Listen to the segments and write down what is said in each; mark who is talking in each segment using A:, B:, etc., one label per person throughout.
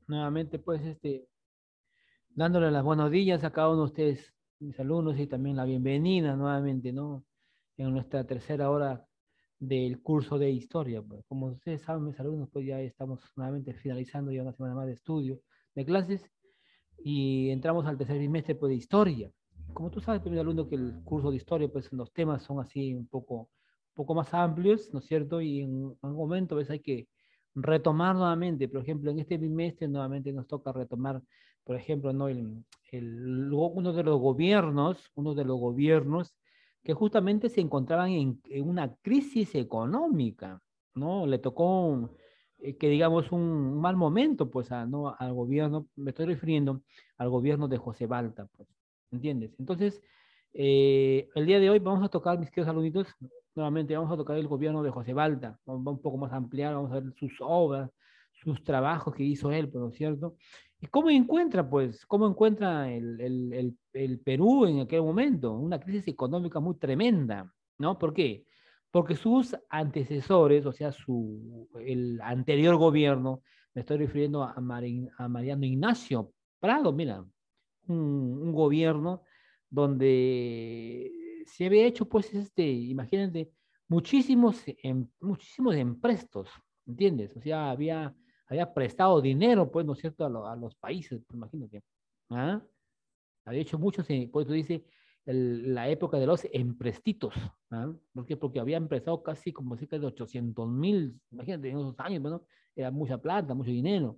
A: nuevamente, pues, dándole las buenos días a cada uno de ustedes, mis alumnos, y también la bienvenida nuevamente, ¿no? En nuestra tercera hora del curso de historia. Pues, como ustedes saben, mis alumnos, pues ya estamos nuevamente finalizando ya una semana más de estudio, de clases, y entramos al tercer bimestre, pues, de historia. Como tú sabes, primer alumno, que el curso de historia, pues los temas son así un poco más amplios, ¿no es cierto? Y en algún momento, pues, hay que retomar nuevamente. Por ejemplo, en este bimestre nuevamente nos toca retomar, por ejemplo, ¿no? Uno de los gobiernos que justamente se encontraban en una crisis económica, ¿no? Le tocó que digamos un mal momento, pues, ¿no? Al gobierno, me estoy refiriendo al gobierno de José Balta, pues, ¿entiendes? Entonces, el día de hoy vamos a tocar, mis queridos alumnitos, nuevamente vamos a tocar el gobierno de José Balta, vamos un poco más ampliar, vamos a ver sus obras, sus trabajos que hizo él, pues, ¿no es cierto? ¿Y cómo encuentra el Perú en aquel momento? Una crisis económica muy tremenda, ¿no? ¿Por qué? Porque sus antecesores, o sea, el anterior gobierno, me estoy refiriendo a Mariano Ignacio Prado, mira, un gobierno donde se había hecho, pues, imagínate, muchísimos emprestos, ¿entiendes? O sea, había prestado dinero, pues, ¿no es cierto?, a los países, pues, imagínate. ¿Ah? Había hecho muchos, por eso dice la época de los emprestitos. ¿Ah? ¿Por qué? Porque había empezado casi como cerca de 800.000, imagínate, en esos años, bueno, era mucha plata, mucho dinero.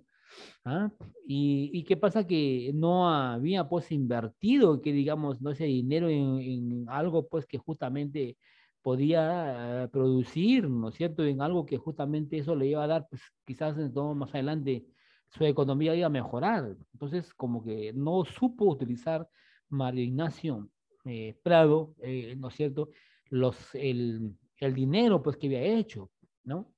A: ¿Ah? ¿Y qué pasa? Que no había, pues, invertido, que digamos, no, ese dinero en algo, pues, que justamente podía producir, ¿no es cierto? En algo que justamente eso le iba a dar, pues, quizás no, más adelante su economía iba a mejorar. Entonces, como que no supo utilizar Mario Ignacio Prado, ¿no es cierto? El dinero, pues, que había hecho, ¿no?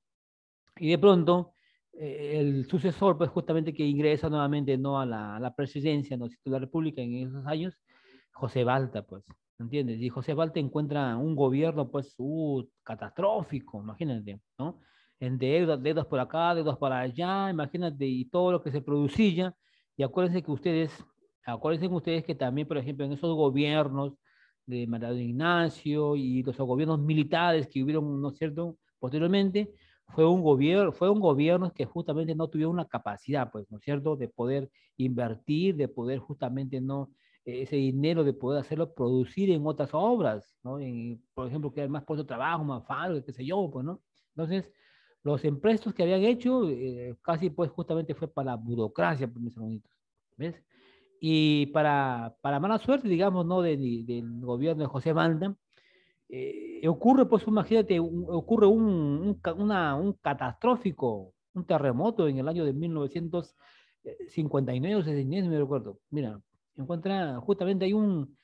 A: Y de pronto, el sucesor, pues, justamente, que ingresa nuevamente, ¿no?, a la presidencia, ¿no?, de la República en esos años, José Balta, pues, ¿entiendes? Y José Balta encuentra un gobierno, pues, catastrófico, imagínate, ¿no? En deudas por acá, deudas por allá, imagínate, y todo lo que se producía. Y acuérdense ustedes que también, por ejemplo, en esos gobiernos de Mariano Ignacio y los gobiernos militares que hubieron, ¿no es cierto?, posteriormente, fueron gobiernos que justamente no tuvieron una capacidad, pues, ¿no es cierto?, de poder invertir, de poder justamente, ¿no?, ese dinero, de poder hacerlo producir en otras obras, ¿no? Por ejemplo, que hay más puestos de trabajo, más fábricas, qué sé yo, pues, ¿no? Entonces, los empréstitos que habían hecho, casi, pues, justamente fue para la burocracia, pues, mis hermanitos, ¿ves? Y para mala suerte, digamos, ¿no?, del gobierno de José Balda, ocurre, pues, imagínate, ocurre un catastrófico, un terremoto en el año de 1959 o 69, no me recuerdo. Mira, justamente hay un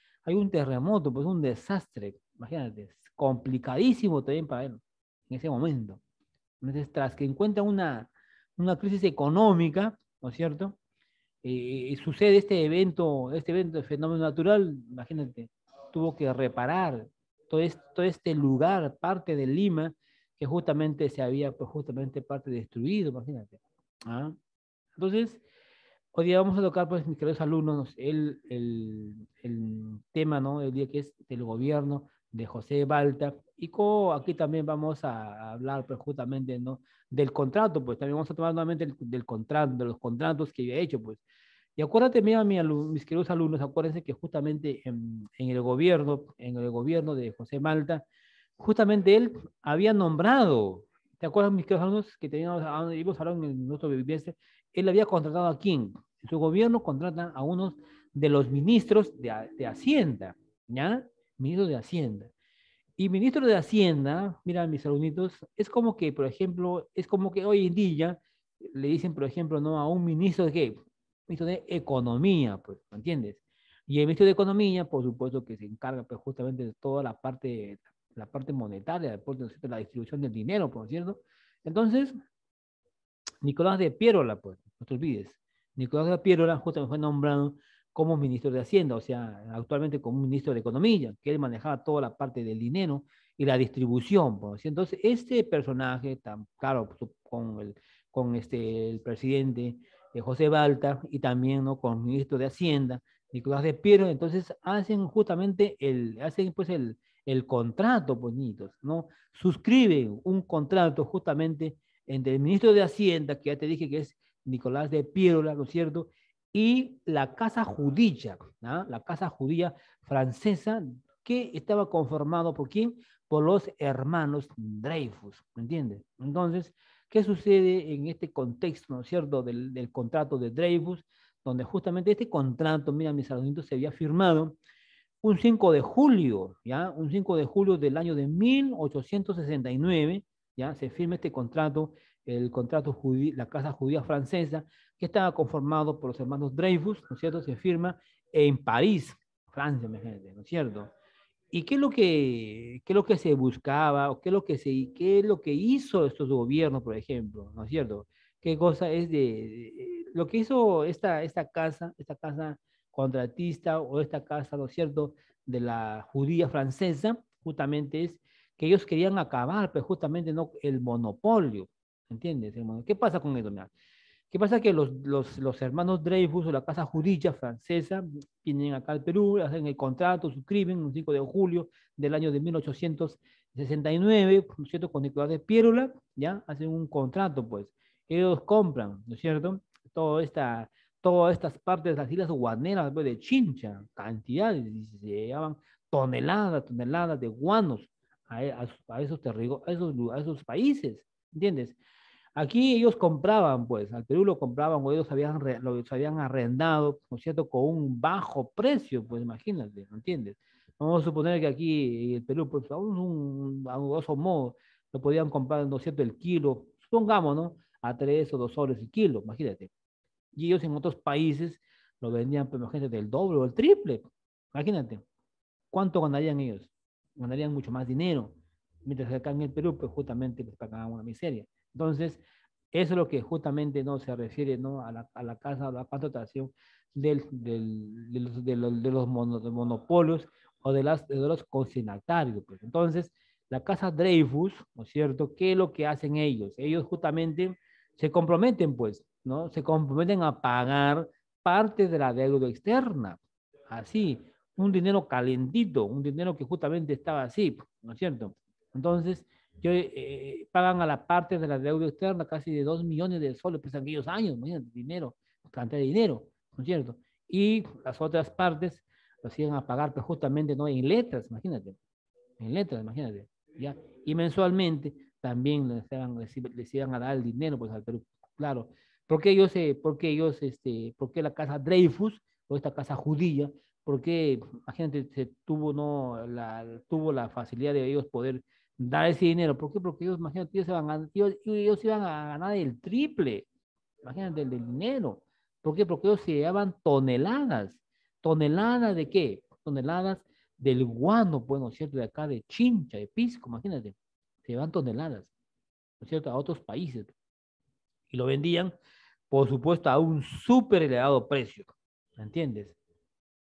A: terremoto, pues, un desastre, imagínate, es complicadísimo también para él en ese momento. Entonces, tras que encuentra una crisis económica, ¿no es cierto? Sucede este evento de fenómeno natural, imagínate, tuvo que reparar todo este lugar, parte de Lima, que justamente se había, pues, justamente parte destruido, imagínate. ¿Ah? Entonces, hoy día vamos a tocar, pues, mis queridos alumnos, el tema, ¿no?, el día, que es del gobierno de José Balta, y aquí también vamos a hablar, pues, justamente, ¿no?, del contrato, pues también vamos a tomar nuevamente del contrato, de los contratos que había hecho, pues. Y acuérdate, mira, mis queridos alumnos, acuérdense que justamente en el gobierno de José Malta, justamente él había nombrado, ¿te acuerdas, mis queridos alumnos, que íbamos a hablar en nuestro bimestre? Él había contratado a quién. En su gobierno contratan a unos de los ministros de Hacienda, ¿ya? Ministros de Hacienda. Y ministro de Hacienda, mira, mis alumnitos, es como que, por ejemplo, es como que hoy en día le dicen, por ejemplo, ¿no?, a un ministro de qué? Ministro de Economía, pues, ¿me entiendes? Y el ministro de Economía, por supuesto, que se encarga, pues, justamente de toda la parte monetaria, de la distribución del dinero, por cierto. Entonces, Nicolás de Piérola, pues, no te olvides. Nicolás de Piérola justamente fue nombrado como ministro de Hacienda, o sea, actualmente como ministro de Economía, que él manejaba toda la parte del dinero y la distribución, pues. Entonces, este personaje, tan claro, pues, con el presidente José Balta, y también, ¿no?, con el ministro de Hacienda, Nicolás de Piero. Entonces hacen justamente hacen pues el contrato, pues, niños, ¿no? Suscriben un contrato justamente entre el ministro de Hacienda, que ya te dije que es Nicolás de Piero, ¿no es cierto?, y la Casa Judía, ¿no?, la Casa Judía francesa, que estaba conformado por quién, por los hermanos Dreyfus, ¿me entiendes? Entonces, ¿qué sucede en este contexto, ¿no es cierto?, del contrato de Dreyfus, donde justamente este contrato, mira, mis hermanitos, se había firmado un 5 de julio, ¿ya? Un 5 de julio del año de 1869, ¿ya? Se firma este contrato, el contrato judío, la Casa Judía Francesa, que estaba conformado por los hermanos Dreyfus, ¿no es cierto? Se firma en París, Francia, imagínate, ¿no es cierto? ¿Y qué es lo que se buscaba, o qué es lo que hizo estos gobiernos, por ejemplo, ¿no es cierto? ¿Qué cosa es lo que hizo esta casa contratista, o esta casa, ¿no es cierto?, de la judía francesa, justamente es que ellos querían acabar, pues justamente, ¿no?, el monopolio, ¿entiendes? ¿Qué pasa con eso? Mira, ¿qué pasa? Que los hermanos Dreyfus, o la Casa Judía francesa, vienen acá al Perú, hacen el contrato, suscriben un 5 de julio del año de 1869, ¿no es cierto?, con Nicolás de Piérola, ¿ya? Hacen un contrato, pues. Ellos compran, ¿no es cierto?, toda esta, todas estas partes de las islas guaneras, pues, de Chincha, cantidades, y se llevaban toneladas de guanos a esos, a esos países, ¿entiendes? Aquí ellos compraban, pues, al Perú lo compraban, o ellos lo habían arrendado, ¿no es cierto?, con un bajo precio, pues imagínate, ¿me entiendes? Vamos a suponer que aquí en el Perú, pues, a un grosso modo, lo podían comprar, ¿no es cierto?, el kilo, supongamos, ¿no?, a 3 o 2 soles el kilo, imagínate. Y ellos en otros países lo vendían, pues, imagínate, del doble o el triple, imagínate. ¿Cuánto ganarían ellos? Ganarían mucho más dinero. Mientras que acá en el Perú, pues justamente les pagaban una miseria. Entonces, eso es lo que justamente no se refiere, ¿no?, a la casa, a la contratación de los monopolios, o de los consignatarios, pues. Entonces, la casa Dreyfus, ¿no es cierto? ¿Qué es lo que hacen ellos? Ellos justamente se comprometen, pues, ¿no? Se comprometen a pagar parte de la deuda externa. Así, un dinero calentito, un dinero que justamente estaba así, ¿no es cierto? Entonces, pagan a la parte de la deuda externa casi de 2 millones de soles, pues, en aquellos años, imagínate, dinero, cantidad de dinero, ¿no es cierto? Y las otras partes las iban a pagar, pues, justamente, ¿no?, en letras, imagínate, ¿ya? Y mensualmente también les iban a dar el dinero, pues, al Perú, claro. ¿Por qué la casa Dreyfus, o esta casa judía, porque, imagínate, tuvo la facilidad de ellos poder dar ese dinero? ¿Por qué? Porque ellos, imagínate, ellos iban a ganar el triple, imagínate, el del dinero. ¿Por qué? Porque ellos se llevaban toneladas. ¿Toneladas de qué? Toneladas del guano, pues, ¿no es cierto?, de acá de Chincha, de Pisco, imagínate. Se llevan toneladas, ¿no es cierto?, a otros países. Y lo vendían, por supuesto, a un súper elevado precio, ¿me entiendes?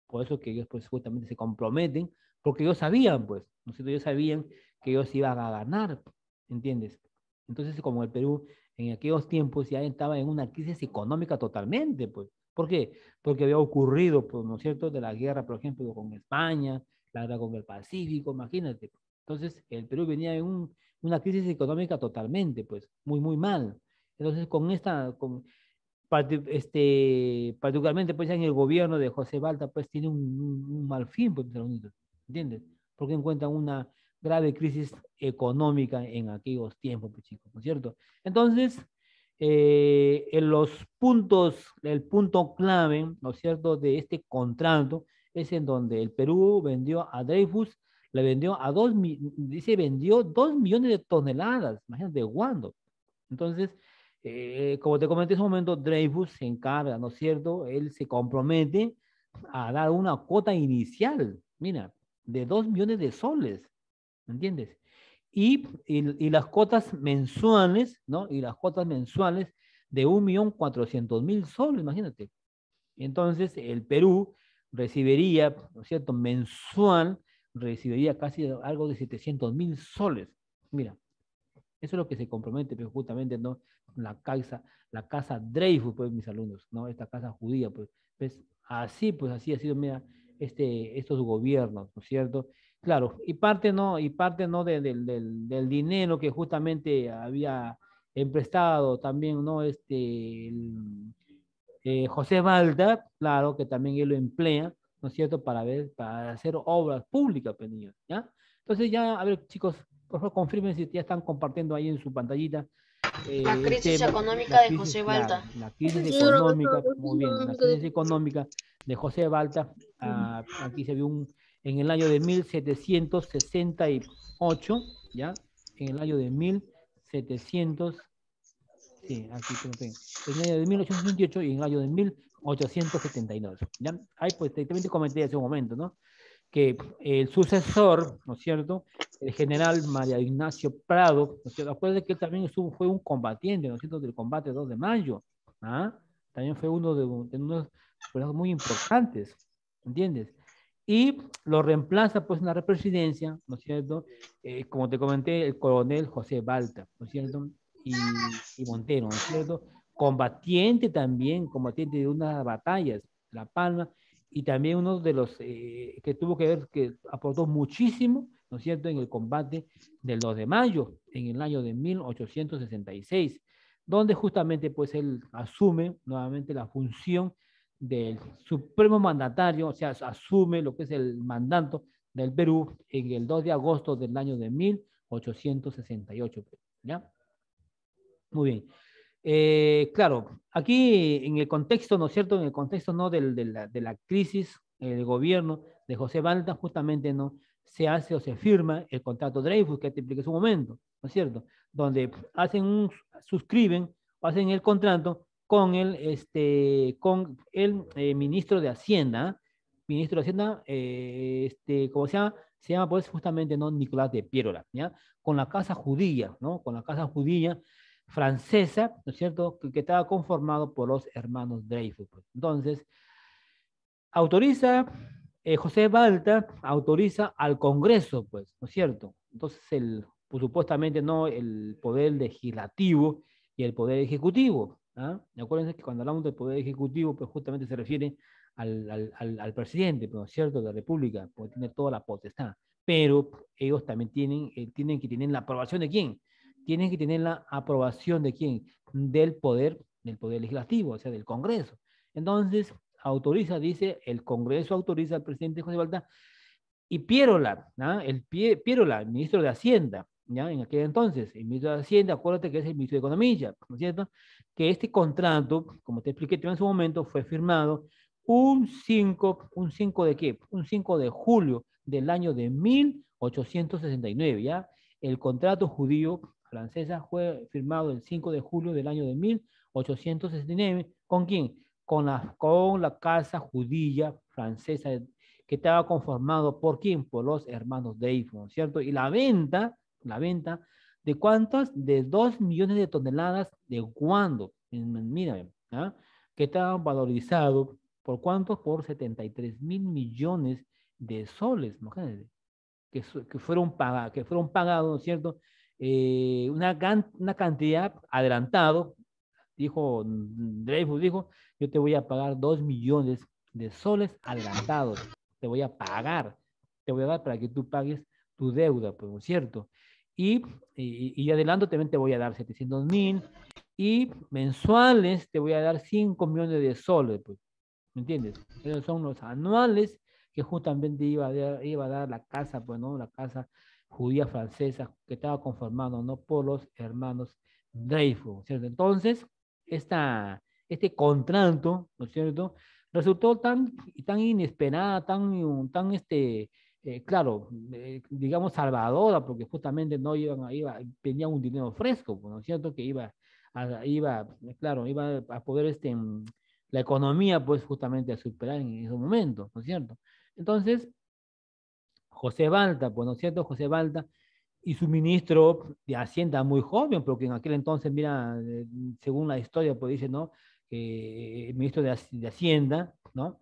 A: Por eso que ellos, pues, justamente se comprometen, porque ellos sabían, pues, ¿no es cierto? Ellos sabían que ellos iban a ganar, ¿entiendes? Entonces, como el Perú en aquellos tiempos ya estaba en una crisis económica totalmente, pues. ¿Por qué? Porque había ocurrido, pues, ¿no es cierto?, de la guerra, por ejemplo, con España, la guerra con el Pacífico, imagínate. Entonces, el Perú venía en una crisis económica totalmente, pues, muy, muy mal. Entonces, particularmente, pues, en el gobierno de José Balta, pues, tiene un mal fin, pues, ¿entiendes? Porque encuentran una grave crisis económica en aquellos tiempos, pues, chicos, ¿no es cierto? Entonces, el punto clave, ¿no es cierto?, de este contrato es en donde el Perú vendió a Dreyfus, le vendió dice, vendió 2 millones de toneladas, imagínate, ¿cuándo? Entonces, como te comenté en ese momento, Dreyfus se encarga, ¿no es cierto? Él se compromete a dar una cuota inicial, mira, de 2 millones de soles, ¿me entiendes? Y las cuotas mensuales, ¿no? Y las cuotas mensuales de 1.400.000 soles, imagínate. Entonces, el Perú recibiría, ¿no es cierto?, mensual, recibiría casi algo de 700.000 soles. Mira, Eso es lo que se compromete, pero justamente, ¿no? La casa Dreyfus, pues, mis alumnos, ¿no? Esta casa judía, pues así ha sido, mira, estos gobiernos, ¿no es cierto? Claro, y parte, ¿no? Del dinero que justamente había emprestado también, ¿no? José Balda, claro, que también él lo emplea, ¿no es cierto?, para hacer obras públicas, pues, niños, ¿ya? Entonces ya, a ver, chicos, por favor, confirmen si ya están compartiendo ahí en su pantallita
B: La
A: el
B: crisis
A: tema,
B: económica
A: la
B: de
A: crisis,
B: José
A: claro,
B: Balta.
A: la crisis
B: Sí, creo que
A: económica, muy bien, la crisis económica de José Balta, aquí se vio en el año de 1768, ¿ya? En el año de 1700, sí, aquí tengo, en el año de 1868 y en el año de 1879, ¿ya? Ahí pues te comenté hace un momento, ¿no? Que el sucesor, ¿no es cierto? El general María Ignacio Prado, ¿no es cierto? Acuérdense que él también fue un combatiente, ¿no es cierto?, del combate 2 de mayo, ¿ah? También fue uno de unos personajes muy importantes, ¿entiendes? Y lo reemplaza pues en la presidencia, ¿no es cierto? Como te comenté, el coronel José Balta, ¿no es cierto? Y Montero, ¿no es cierto? Combatiente también, combatiente de unas batallas, La Palma, y también uno de los que tuvo que ver, que aportó muchísimo, ¿no es cierto?, en el combate del 2 de mayo, en el año de 1866, donde justamente pues él asume nuevamente la función del supremo mandatario, o sea, asume lo que es el mandato del Perú en el 2 de agosto del año de 1868, ¿ya? Muy bien. Claro, aquí en el contexto, ¿no es cierto? En el contexto, ¿no? De la crisis, el gobierno de José Balta, justamente, ¿no? Se hace o se firma el contrato Dreyfus, que te expliqué en su momento, ¿no es cierto? Donde suscriben, hacen el contrato con el ministro de Hacienda, ¿eh? Ministro de Hacienda, ¿cómo se llama? Se llama, pues, justamente, ¿no? Nicolás de Piérola, ¿ya? Con la Casa Judía, ¿no? Con la Casa Judía francesa, ¿no es cierto?, que estaba conformado por los hermanos Dreyfus, pues. Entonces, autoriza, José Balta autoriza al Congreso, pues, ¿no es cierto? Entonces, pues, supuestamente, no, el poder legislativo y el poder ejecutivo, ¿ah? Acuérdense que cuando hablamos del poder ejecutivo, pues justamente se refiere al presidente, pues, ¿no es cierto?, de la República, porque tiene toda la potestad. Pero ellos también tienen que tener la aprobación de quién. Tienen que tener la aprobación de quién, del poder legislativo, o sea, del Congreso. Entonces, dice, el Congreso autoriza al presidente José Balta y Piérola, ¿no? Piérola, el ministro de Hacienda, ¿ya? En aquel entonces, el ministro de Hacienda, acuérdate que es el ministro de Economía, ¿no es cierto? Que este contrato, como te expliqué en su momento, fue firmado un 5 de qué? Un 5 de julio del año de 1869, ¿ya? El contrato judío francesa fue firmado el 5 de julio del año de 1869. ¿Con quién? Con la Casa Judía Francesa, que estaba conformado por quién, por los hermanos Dreyfus, ¿cierto? Y la venta de cuántas, de 2 millones de toneladas de guando, mira, ¿ah? Que estaban valorizados por cuántos, por 73.000 millones de soles, imagínense, que fueron pagados, ¿no es cierto? Una cantidad adelantado, Dreyfus dijo, yo te voy a pagar 2 millones de soles adelantados, te voy a pagar, te voy a dar para que tú pagues tu deuda, pues, ¿no es cierto? Y adelanto también te voy a dar 700.000 y mensuales te voy a dar 5 millones de soles, pues, ¿me entiendes? Esos son los anuales que justamente iba a dar la casa, pues, ¿no? La casa judía francesa que estaba conformada, ¿no? Por los hermanos Dreyfus, ¿cierto? Entonces, este contrato, ¿no es cierto?, resultó tan inesperada, claro, digamos, salvadora, porque justamente no tenía un dinero fresco, ¿no es cierto?, que claro, iba a poder, la economía, pues, justamente a superar en esos momentos, ¿no es cierto? Entonces, José Balta, pues, ¿no es cierto? José Balta y su ministro de Hacienda muy joven, porque en aquel entonces, mira, según la historia, pues dice, ¿no? Que el ministro de Hacienda, ¿no?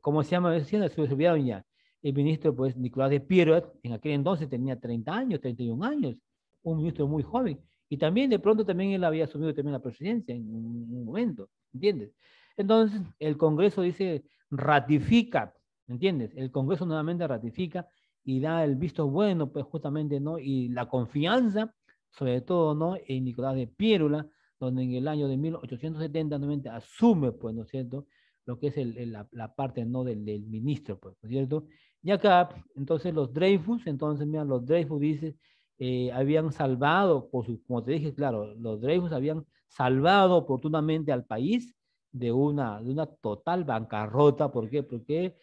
A: ¿Cómo se llama? Hacienda, se olvidaron ya. El ministro, pues, Nicolás de Piero, en aquel entonces tenía 30 años, 31 años. un ministro muy joven. Y también de pronto también él había asumido también la presidencia en un momento, ¿entiendes? Entonces el Congreso dice, ratifica, ¿entiendes? El Congreso nuevamente ratifica y da el visto bueno, pues justamente, ¿no? Y la confianza, sobre todo, ¿no? En Nicolás de Piérola, donde en el año de 1870 nuevamente asume, pues, ¿no es cierto?, lo que es la parte, ¿no?, del ministro, pues, ¿no es cierto? Y acá, entonces, los Dreyfus, entonces, mira, los Dreyfus dice, habían salvado, por su, como te dije, claro, los Dreyfus habían salvado oportunamente al país de una total bancarrota. ¿Por qué? Porque,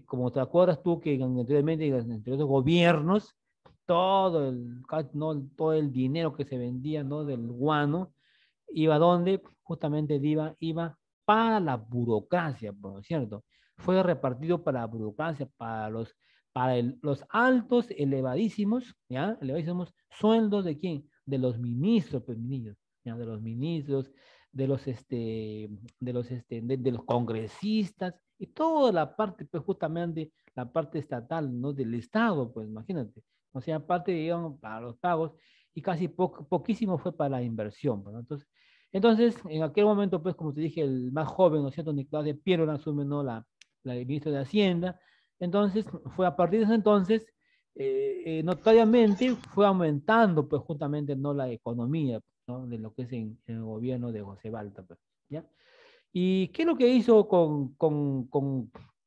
A: como te acuerdas tú, que anteriormente, entre otros gobiernos, ¿no?, todo el dinero que se vendía, ¿no?, del guano, iba donde justamente iba para la burocracia, ¿no es cierto? Fue repartido para la burocracia, los altos, elevadísimos, ¿ya? Elevadísimos sueldos de quién? De los ministros, pues, niños, ¿ya? De los ministros, de los congresistas y toda la parte, pues, justamente la parte estatal, ¿no? Del Estado, pues, imagínate. O sea, parte, digamos, para los pagos y casi poquísimo fue para la inversión, pues, ¿no? Entonces, en aquel momento, pues, como te dije, el más joven, ¿no es cierto?, Nicolás de Piero asume, ¿no?, la de ministro de Hacienda. Entonces, fue a partir de ese entonces, notariamente, fue aumentando, pues, justamente, ¿no?, la economía, ¿no?, de lo que es en el gobierno de José Balta, pues, ¿ya? ¿Y qué es lo que hizo con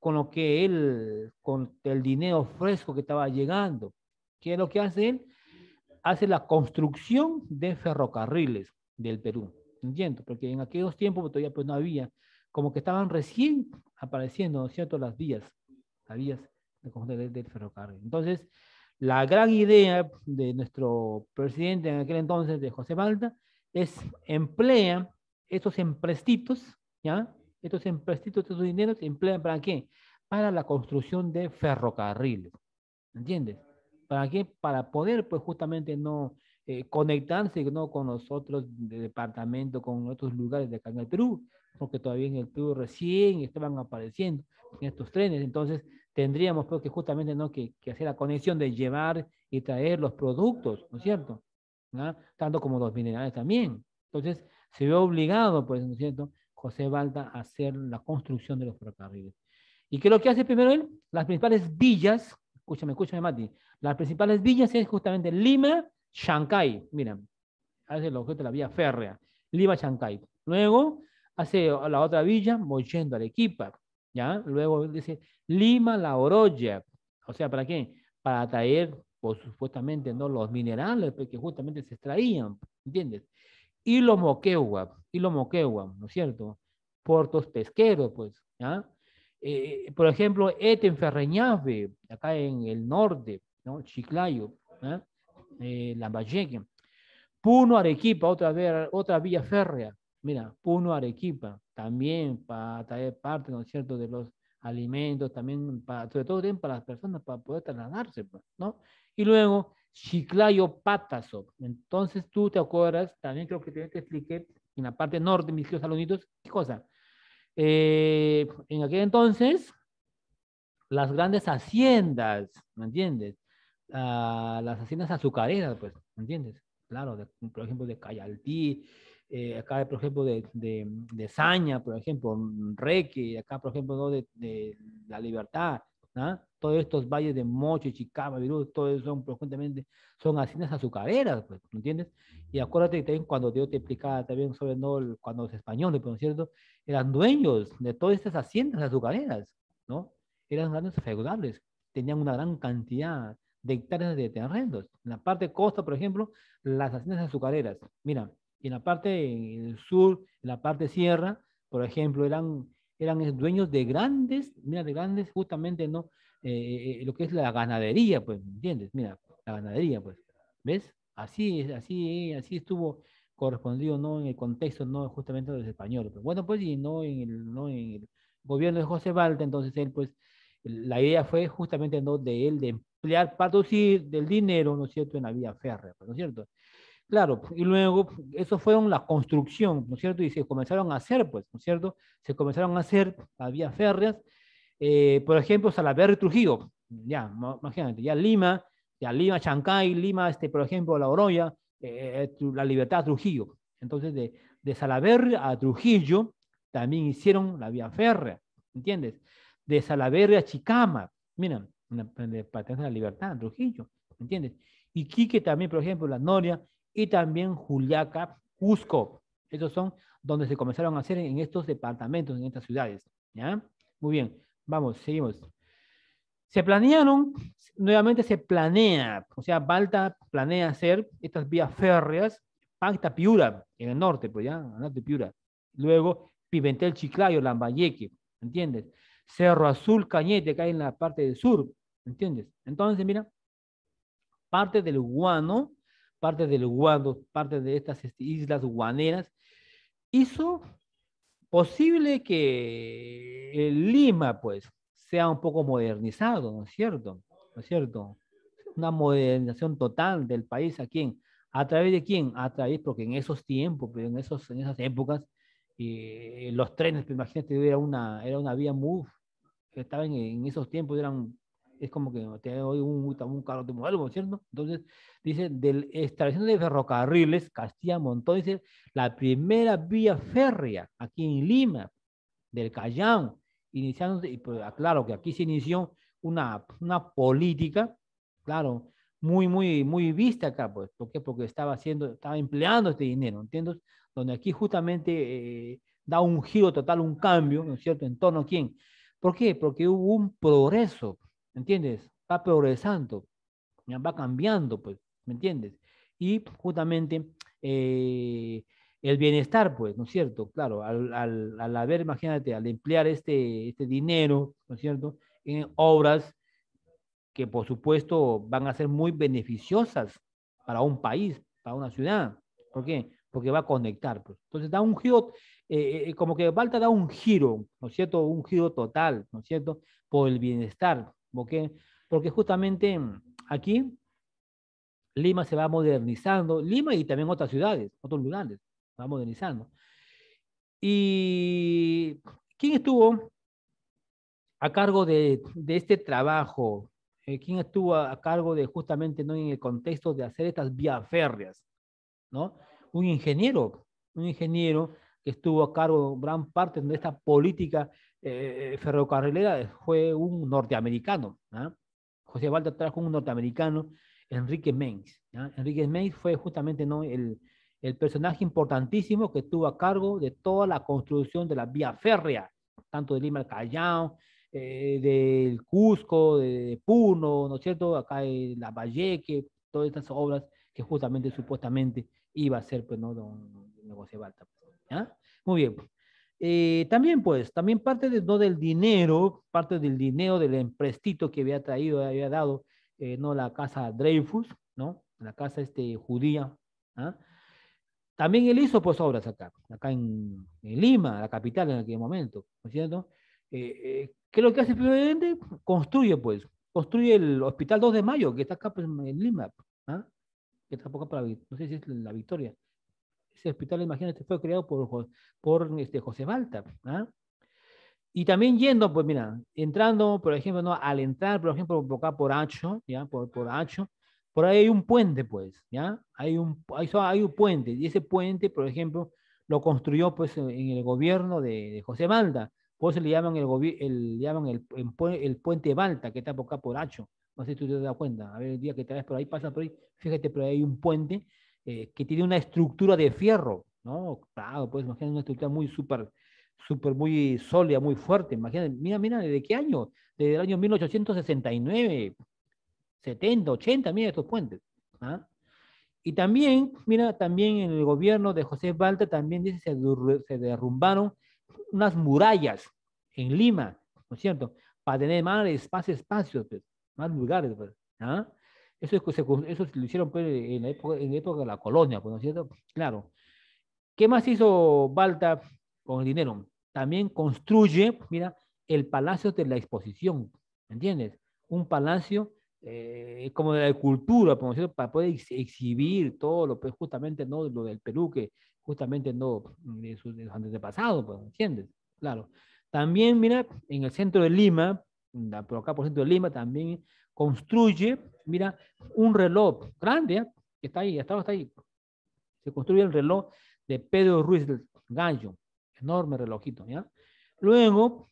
A: lo que él, con el dinero fresco que estaba llegando? ¿Qué es lo que hace él? Hace la construcción de ferrocarriles del Perú, ¿entiendes? Porque en aquellos tiempos pues, todavía pues no había, como que estaban recién apareciendo, ¿no es cierto?, las vías del ferrocarril. Entonces, la gran idea de nuestro presidente en aquel entonces, de José Balta, es emplea estos emprestitos, ¿ya? Estos emprestitos, estos dineros, se emplean ¿para qué? Para la construcción de ferrocarriles, ¿entiendes? ¿Para qué? Para poder, pues, justamente no conectarse, ¿no?, con los otros departamentos, con otros lugares de acá en el Perú, porque todavía en el Perú recién estaban apareciendo estos trenes. Entonces, tendríamos, pues, que justamente, ¿no?, que hacer la conexión de llevar y traer los productos, ¿no es cierto? ¿No? Tanto como los minerales también. Entonces, se ve obligado, pues, ¿no es cierto?, José Balta a hacer la construcción de los ferrocarriles. ¿Y qué es lo que hace primero él? Las principales villas, escúchame, Mati, las principales villas es justamente Lima, Chancay, mira, hace el objeto de la vía férrea, Lima, Chancay. Luego hace la otra villa, Mollendo, Arequipa, ¿ya? Luego dice Lima, La Oroya, o sea, ¿para qué? Para traer, pues, supuestamente, ¿no?, los minerales pues, que justamente se extraían, ¿entiendes? Y lo Moquegua, ¿no es cierto? Puertos pesqueros, pues, ¿ya? Por ejemplo, Etenferreñave, acá en el norte, ¿no? Chiclayo, ¿eh? Lambayeque. Puno, Arequipa, otra vía férrea. Mira, Puno, Arequipa, también para traer parte, ¿no es cierto?, de los alimentos, también sobre todo también para las personas, para poder trasladarse, pues, ¿no? Y luego, Chiclayo, Pataso. Entonces, tú te acuerdas, también creo que te expliqué, en la parte norte, mis queridos alumnitos, ¿qué cosa? En aquel entonces, las grandes haciendas, ¿me entiendes? Las haciendas azucareras, pues, ¿me entiendes? Claro, por ejemplo, de Cayaltí, acá, por ejemplo, de Saña, por ejemplo, Reque, acá, por ejemplo, ¿no?, de La Libertad, ¿no? Todos estos valles de Moche, Chicama, Virú, todo eso son, profundamente, son haciendas azucareras, pues, ¿me entiendes? Y acuérdate que también cuando yo te explicaba también sobre, ¿no?, cuando los españoles, ¿no es cierto?, eran dueños de todas estas haciendas azucareras, ¿no? Eran grandes feudales, tenían una gran cantidad de hectáreas de terrenos. En la parte costa, por ejemplo, las haciendas azucareras. Mira, en la parte en el sur, en la parte sierra, por ejemplo, eran dueños de grandes, mira, de grandes, justamente, ¿no? Lo que es la ganadería, pues, ¿me entiendes? Mira, la ganadería, pues, ¿ves? Así estuvo correspondido, ¿no?, en el contexto, ¿no?, justamente de los españoles. Pues, bueno, pues, y no en el gobierno de José Balta, entonces él, pues, la idea fue justamente, ¿no?, de él de emplear parte del dinero, ¿no es cierto?, en la vía férrea, ¿no es cierto? Claro, y luego eso fueron la construcción, ¿no es cierto? Y se comenzaron a hacer, pues, ¿no es cierto? Se comenzaron a hacer las vías férreas, por ejemplo, Salaverry y Trujillo, ya, imagínate, ya Lima, Ya Lima, Chancay, Lima, por ejemplo, La Oroya, La Libertad, Trujillo. Entonces, de Salaverry a Trujillo también hicieron la vía férrea, ¿entiendes? De Salaverry a Chicama, mira, pertenece a La Libertad, Trujillo, ¿entiendes? Iquique también, por ejemplo, La Noria, y también Juliaca, Cusco. Esos son donde se comenzaron a hacer en estos departamentos, en estas ciudades, ¿ya? Muy bien, vamos, seguimos. Se planearon, nuevamente se planea, o sea, Balta planea hacer estas vías férreas, Pacta Piura, en el norte, pues ya, al norte de Piura. Luego, Pimentel Chiclayo, Lambayeque, ¿entiendes? Cerro Azul, Cañete, que hay en la parte del sur, ¿entiendes? Entonces, mira, parte del guano, parte de estas islas guaneras, hizo posible que Lima, pues, sea un poco modernizado, ¿no es cierto? ¿No es cierto? Una modernización total del país. ¿A quién? ¿A través de quién? A través, porque en esos tiempos, pero en esas épocas, los trenes, pues, imagínate, era una vía muy, estaban en esos tiempos, es como que te doy un carro de modelo, ¿no es cierto? Entonces, dice, del establecimiento de ferrocarriles, Castilla montó, dice, la primera vía férrea aquí en Lima, del Callao, iniciándose, y pues, claro que aquí se inició una política, claro, muy vista acá, pues, ¿por qué? Porque estaba empleando este dinero, ¿entiendes? Donde aquí justamente da un giro total, un cambio, ¿no es cierto?, en torno a quién. ¿Por qué? Porque hubo un progreso, ¿entiendes? Va progresando, ya va cambiando, pues, ¿me entiendes? Y justamente el bienestar, pues, ¿no es cierto? Claro, al haber, imagínate, al emplear este dinero, ¿no es cierto?, en obras que por supuesto van a ser muy beneficiosas para un país, para una ciudad. ¿Por qué? Porque va a conectar, pues. Entonces da un giro, como que Balta da un giro, ¿no es cierto? Un giro total, ¿no es cierto? Por el bienestar. ¿Por qué? Porque justamente aquí Lima se va modernizando, Lima y también otras ciudades, otros lugares, se va modernizando. ¿Y quién estuvo a cargo de este trabajo? ¿Quién estuvo a cargo de justamente, ¿no?, en el contexto de hacer estas vías férreas? ¿No? Un ingeniero que estuvo a cargo gran parte de esta política ferrocarrilera fue un norteamericano. ¿Ah? José Balta trajo un norteamericano, Enrique Mengs. ¿Ah? Enrique Mengs fue justamente, ¿no?, el personaje importantísimo que estuvo a cargo de toda la construcción de la vía férrea, tanto de Lima al Callao, del Cusco, de Puno, ¿no es cierto? Acá en La Valleque, todas estas obras que justamente, supuestamente, iba a ser, pues, ¿no?, don José Balta. ¿Ya? Muy bien. También, pues, también ¿no?, del dinero, parte del dinero del emprestito que había traído, había dado, ¿no?, la casa Dreyfus, ¿no? La casa judía. ¿Ah? También él hizo, pues, obras acá en Lima, la capital en aquel momento, ¿no es cierto? ¿Qué es lo que hace el presidente? Construye el Hospital 2 de Mayo, que está acá, pues, en Lima. ¿Ah? Que tampoco para, no sé si es la Victoria. Ese hospital, imagínate, fue creado por José Balta. ¿Ah? Y también yendo, pues mira, entrando, por ejemplo, ¿no?, al entrar, por ejemplo, por acá por Hacho, ¿ya? Por Hacho, por ahí hay un puente, pues, ¿ya? Hay un puente, y ese puente, por ejemplo, lo construyó, pues, en el gobierno de José Balta. Por eso le llaman el puente Balta, que está por acá por Hacho. No sé si tú te das cuenta. A ver, el día que te ves por ahí, pasa por ahí, fíjate, por ahí hay un puente que tiene una estructura de fierro, ¿no? Claro, pues, imagínate una estructura muy súper muy sólida, muy fuerte. Imagínate, mira, ¿desde qué año? Desde el año 1869, 70, 80, mira estos puentes. ¿Ah? Y también, mira, también en el gobierno de José Balta también dice se derrumbaron unas murallas en Lima, ¿no es cierto? Para tener más espacios, pues, más lugares, pues. ¿Ah? Eso lo hicieron, pues, en la época de la colonia, pues, ¿no es cierto? Claro. ¿Qué más hizo Balta con el dinero? También construye, mira, el Palacio de la Exposición, ¿entiendes? Un palacio como de la cultura, por decirlo, para poder exhibir todo lo, pues, justamente, no lo del Perú, que justamente no de sus antepasados, pues, ¿entiendes? Claro. También, mira, en el centro de Lima, por acá por el centro de Lima, también construye, mira, un reloj grande, ¿eh? Que está ahí, hasta ahí. Se construye el reloj de Pedro Ruiz del Gallo, enorme relojito, ¿ya? Luego,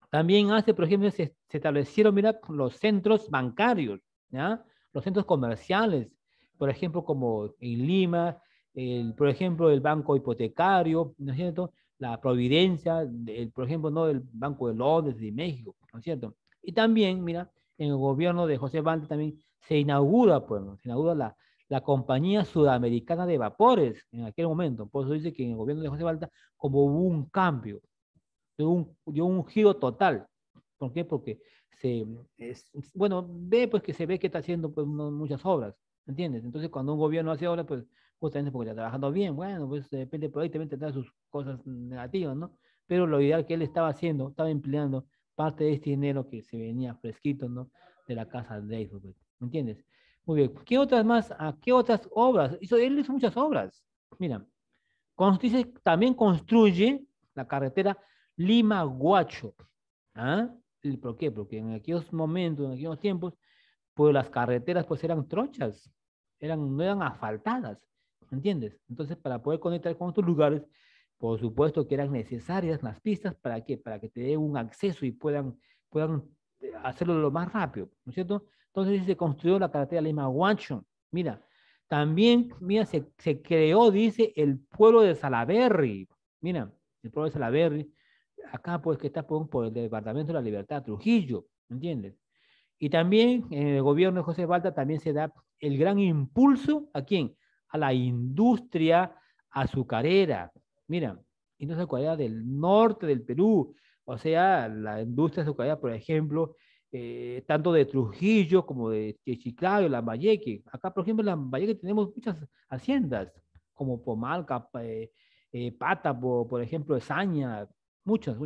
A: también hace, por ejemplo, se establecieron, mira, los centros bancarios, ¿ya? Los centros comerciales, por ejemplo, como en Lima, por ejemplo, el Banco Hipotecario, ¿no es cierto? La Providencia, por ejemplo, ¿no? El Banco de Londres de México, ¿no es cierto? Y también, mira, en el gobierno de José Balta también se inaugura, pues, ¿no? Se inaugura la Compañía Sudamericana de Vapores en aquel momento. Por eso dice que en el gobierno de José Balta, como hubo un cambio, dio un giro total. ¿Por qué? Porque bueno, pues que se ve que está haciendo pues, muchas obras, ¿entiendes? Entonces, cuando un gobierno hace obras, pues justamente porque está trabajando bien, bueno, pues de repente por ahí también tendrá sus cosas negativas, ¿no? Pero lo ideal que él estaba haciendo, estaba empleando parte de este dinero que se venía fresquito, ¿no? De la casa de Dreyfus, pues, ¿me entiendes? Muy bien. ¿Qué otras más? ¿Qué otras obras? Él hizo muchas obras. Mira, también construye la carretera Lima-Guacho. ¿Ah? ¿Y por qué? Porque en aquellos momentos, en aquellos tiempos, pues las carreteras pues eran trochas, no eran asfaltadas, ¿entiendes? Entonces, para poder conectar con estos lugares, por supuesto que eran necesarias las pistas, ¿para qué? Para que te den un acceso y puedan hacerlo lo más rápido, ¿no es cierto? Entonces se construyó la carretera Lima-Guacho. Mira, también, mira, se creó, dice, el pueblo de Salaberry. Mira, el pueblo de Salaberry, acá pues que está por el Departamento de la Libertad, Trujillo, ¿me entiendes? Y también en el gobierno de José Balta también se da el gran impulso, ¿a quién? A la industria azucarera. Mira, industria azucarera del norte del Perú, o sea, la industria azucarera, por ejemplo, tanto de Trujillo como de Chiclayo, Lambayeque. Acá, por ejemplo, en Lambayeque tenemos muchas haciendas, como Pomalca, Pata, por ejemplo, Esaña, muchas.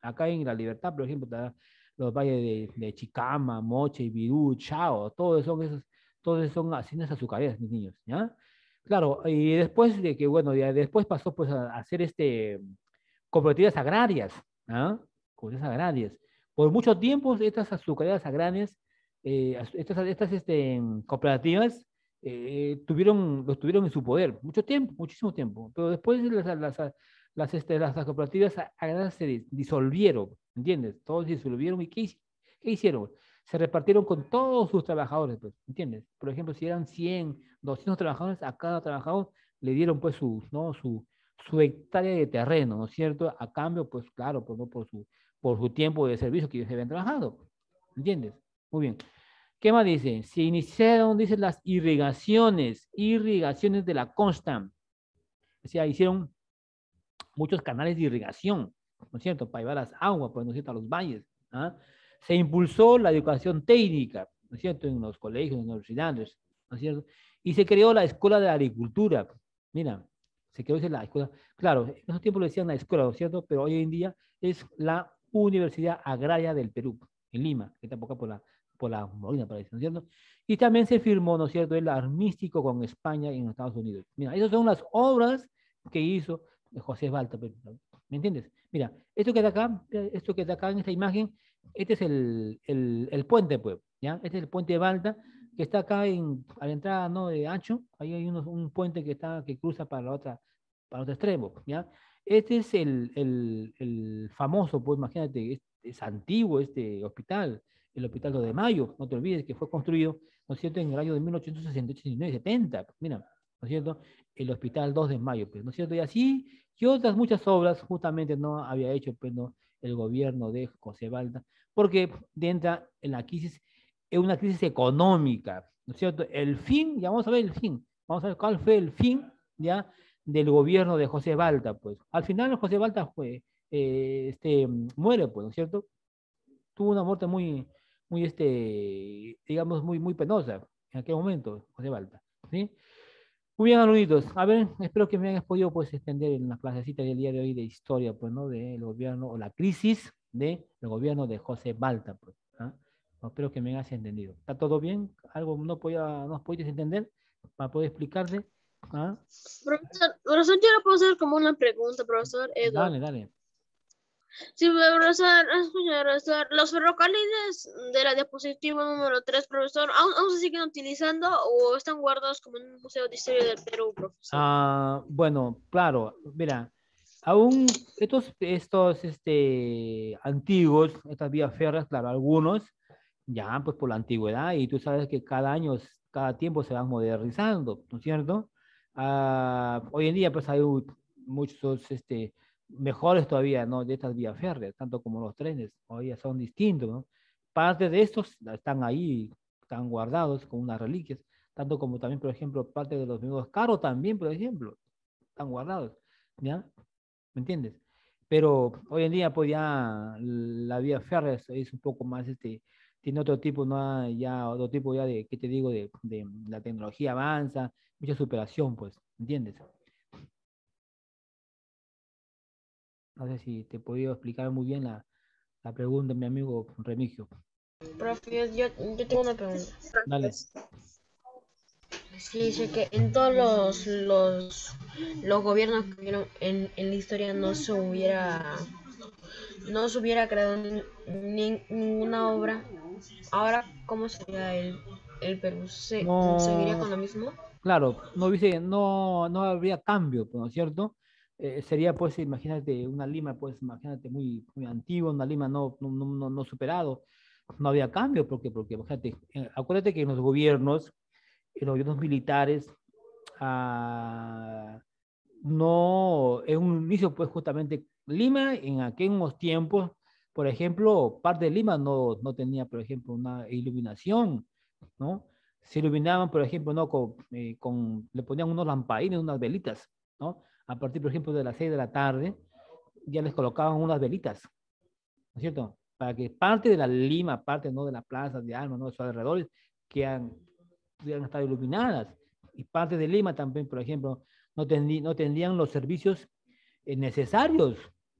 A: Acá en La Libertad, por ejemplo, está los valles de Chicama, Moche, Ibirú, Chao, todos son haciendas azucareras, mis niños, ¿ya? Claro, y después de que, bueno, ya después pasó pues a hacer cooperativas agrarias, ¿ah? Cooperativas agrarias. Por mucho tiempo estas azucareras agrarias, estas cooperativas, los tuvieron en su poder, mucho tiempo, muchísimo tiempo, pero después las cooperativas agrarias se disolvieron, ¿entiendes? Todos se disolvieron y ¿qué hicieron? Se repartieron con todos sus trabajadores, pues, ¿entiendes? Por ejemplo, si eran 100, 200 trabajadores, a cada trabajador le dieron pues ¿no? su hectárea de terreno, ¿no es cierto? A cambio, pues claro, pues, ¿no? por su tiempo de servicio que ellos habían trabajado, ¿entiendes? Muy bien. ¿Qué más dice? Se iniciaron, dice, las irrigaciones de la costa. O sea, hicieron muchos canales de irrigación, ¿no es cierto? Para llevar las aguas, pues, ¿no es cierto? A los valles. ¿Ah? Se impulsó la educación técnica, ¿no es cierto? En los colegios, en las universidades, ¿no es cierto? Y se creó la Escuela de Agricultura. Mira, se creó la escuela. Claro, en esos tiempos le decían la escuela, ¿no es cierto? Pero hoy en día es la Universidad Agraria del Perú, en Lima, que está por la Molina, parece, ¿no es cierto? Y también se firmó, ¿no es cierto?, el armístico con España y en Estados Unidos. Mira, esas son las obras que hizo José Balta, ¿me entiendes? Mira, esto que está acá en esta imagen, este es el puente, pues, ¿ya? Este es el puente de Balta, que está acá a la entrada, ¿no?, de Ancho, ahí hay un puente que cruza para otro extremo, ¿ya? Este es el famoso, pues, imagínate, es antiguo este hospital, el Hospital 2 de Mayo, no te olvides que fue construido, ¿no es cierto?, en el año de 1868, 69, 70, mira, ¿no es cierto?, el Hospital 2 de Mayo, pues, ¿no es cierto? Y así, y otras muchas obras justamente no había hecho pues, no, el gobierno de José Balta, porque entra en una crisis económica, ¿no es cierto? El fin, ya vamos a ver el fin, vamos a ver cuál fue el fin, ya, del gobierno de José Balta, pues. Al final José Balta muere, pues, ¿no es cierto? Tuvo una muerte digamos, muy penosa en aquel momento, José Balta, ¿sí? Muy bien, alumnitos. A ver, espero que me hayas podido pues extender en la clasecita del día de hoy de historia, pues, ¿no? Del gobierno o la crisis del gobierno de José Balta, pues. ¿Ah? No, espero que me hayas entendido. ¿Está todo bien? ¿Algo no pudiste entender para poder explicarte? ¿Ah?
B: Profesor, yo le puedo hacer como una pregunta, profesor Edward.
A: Dale, dale.
B: Sí, profesor, escucha, profesor, los ferrocarriles de la diapositiva número 3, profesor, ¿aún se siguen utilizando o están guardados como en un museo de historia del Perú, profesor?
A: Bueno, claro, mira, aún antiguos, estas vías férreas, claro, algunos ya pues por la antigüedad y tú sabes que cada año, cada tiempo se van modernizando, ¿no es cierto? Hoy en día pues hay muchos mejores todavía, ¿no? De estas vías férreas, tanto como los trenes, hoy ya son distintos, ¿no? Parte de estos están ahí, están guardados como unas reliquias, tanto como también, por ejemplo, parte de los mismos carros también, por ejemplo, están guardados, ¿ya? ¿Me entiendes? Pero hoy en día, pues ya la vía férrea es un poco más, tiene otro tipo, ¿no? Ya otro tipo ya de, ¿qué te digo? De la tecnología avanza, mucha superación, pues, ¿entiendes? No sé si te he podido explicar muy bien la pregunta, mi amigo Remigio.
B: Profe, yo tengo una pregunta.
A: Dale.
B: Sí, dice que en todos los gobiernos que hubieron en la historia no se hubiera creado ninguna obra. Ahora, ¿cómo sería el Perú? ¿Seguiría
A: No,
B: con lo mismo?
A: claro, no habría cambio, pues, ¿no es cierto? Sería, pues, imagínate, una Lima, pues, imagínate, muy antigua, una Lima no superado, no había cambio, porque imagínate, acuérdate que en los gobiernos militares, ah, no, en un inicio, pues, justamente, Lima, en aquellos tiempos, por ejemplo, parte de Lima no tenía, por ejemplo, una iluminación, ¿no? Se iluminaban, por ejemplo, ¿no? Le ponían unos lamparines, unas velitas, ¿no? A partir, por ejemplo, de las 6 de la tarde, ya les colocaban unas velitas, ¿no es cierto? Para que parte de la Lima, parte, ¿no? De las plazas de armas, ¿no? De sus alrededores, pudieran estar iluminadas. Y parte de Lima también, por ejemplo, no tendrían los servicios necesarios,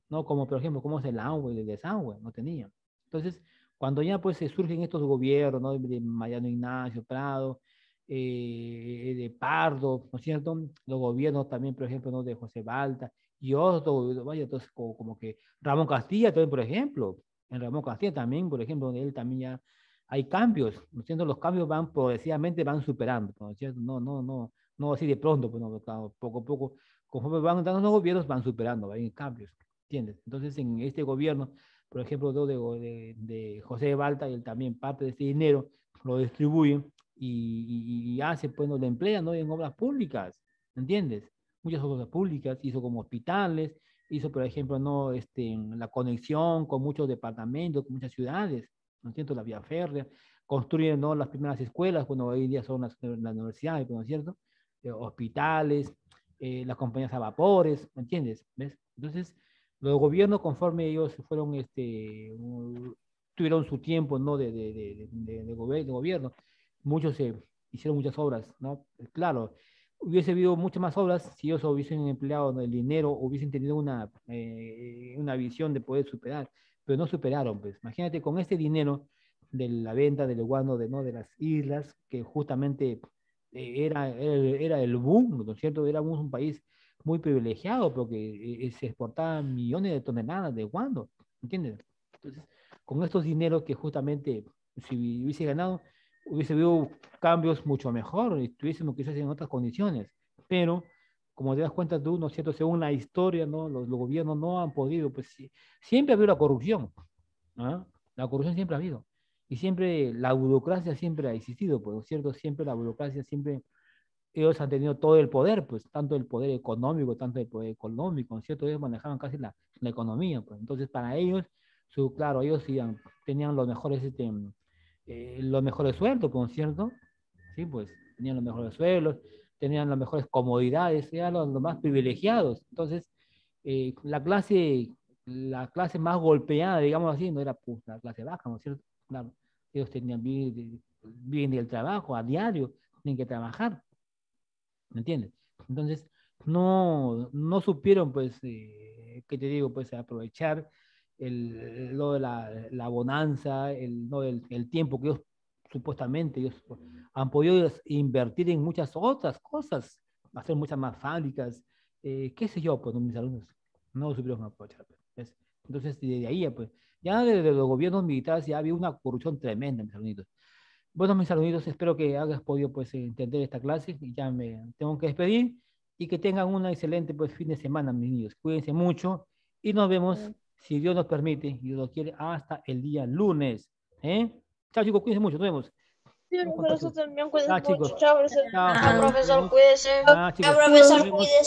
A: ¿no? Como, por ejemplo, como es el agua y el desagüe, no tenían. Entonces, cuando ya pues se surgen estos gobiernos, ¿no? De Mariano Ignacio Prado, de Pardo, ¿no es cierto? Los gobiernos también, por ejemplo, ¿no? De José Balta y otros, vaya, entonces como que Ramón Castilla también, por ejemplo, en Ramón Castilla también, por ejemplo, donde él también ya hay cambios, ¿no es cierto? Los cambios van progresivamente, van superando, ¿no es cierto? No así de pronto, pues, no, claro, poco a poco, conforme van dando los gobiernos, van superando, hay cambios, ¿entiendes? Entonces, en este gobierno, por ejemplo, de José Balta, él también parte de ese dinero lo distribuye y hace, pues, no lo emplea, ¿no? En obras públicas, ¿entiendes? Muchas obras públicas, hizo como hospitales, hizo, por ejemplo, ¿no? La conexión con muchos departamentos, con muchas ciudades, ¿no es cierto? La vía férrea, construyen, ¿no? Las primeras escuelas, bueno, hoy en día son las universidades, ¿no es cierto? Hospitales, las compañías a vapores, ¿me entiendes? ¿Ves? Entonces, los gobiernos, conforme ellos fueron, tuvieron su tiempo, ¿no? De gobierno, muchos hicieron muchas obras, ¿no? Claro, hubiese habido muchas más obras si ellos hubiesen empleado, ¿no? El dinero, hubiesen tenido una visión de poder superar, pero no superaron, pues. Imagínate, con este dinero de la venta del guano ¿no? de las islas, que justamente era el boom, ¿no es cierto? Éramos un país muy privilegiado porque se exportaban millones de toneladas de guano, ¿entiendes? Entonces, con estos dineros que justamente, si hubiese ganado, hubiese habido cambios mucho mejor y estuviésemos quizás en otras condiciones, pero como te das cuenta tú, ¿no es cierto? Según la historia, ¿no? Los gobiernos no han podido, pues siempre ha habido la corrupción, ¿ah? La corrupción siempre ha habido. Y siempre la burocracia siempre ha existido, pues, ¿no es cierto? Siempre la burocracia, siempre ellos han tenido todo el poder, pues, tanto el poder económico, tanto el poder económico, ¿no es cierto? Ellos manejaban casi la economía, pues. Entonces, para ellos, claro, ellos tenían los mejores sueldos, pues, ¿no es cierto? Sí, pues, tenían los mejores sueldos, tenían las mejores comodidades, eran los más privilegiados. Entonces, la clase más golpeada, digamos así, no era pues, la clase baja, ¿no es cierto? Claro, ellos viven del trabajo a diario, tienen que trabajar, ¿me entiendes? Entonces, no supieron, pues, ¿qué te digo? Pues aprovechar lo de la bonanza, el tiempo que ellos supuestamente ellos han podido invertir en muchas otras cosas, hacer muchas más fábricas, qué sé yo, pues mis alumnos no lo supieron aprovechar. ¿Ves? Entonces, de ahí, pues, ya desde los gobiernos militares ya había una corrupción tremenda, mis alumnitos. Bueno, mis alumnitos, espero que hayas podido, pues, entender esta clase y ya me tengo que despedir y que tengan una excelente, pues, fin de semana, mis niños. Cuídense mucho y nos vemos, si Dios nos permite y Dios lo quiere, hasta el día lunes. ¿Eh? Chao, chicos, cuídense mucho, nos vemos.
B: Sí,
A: Estamos en
B: profesor,
A: contacto.
B: también cuídense
A: Chao,
B: mucho.
A: chicos.
B: Chao, profesor.
A: Chao,
B: Chao,
A: chao. Nos
B: profesor,
A: vemos.
B: cuídese.
A: Chao,
B: Chao,
A: chicos.
B: profesor,
A: Nos vemos.
B: cuídese.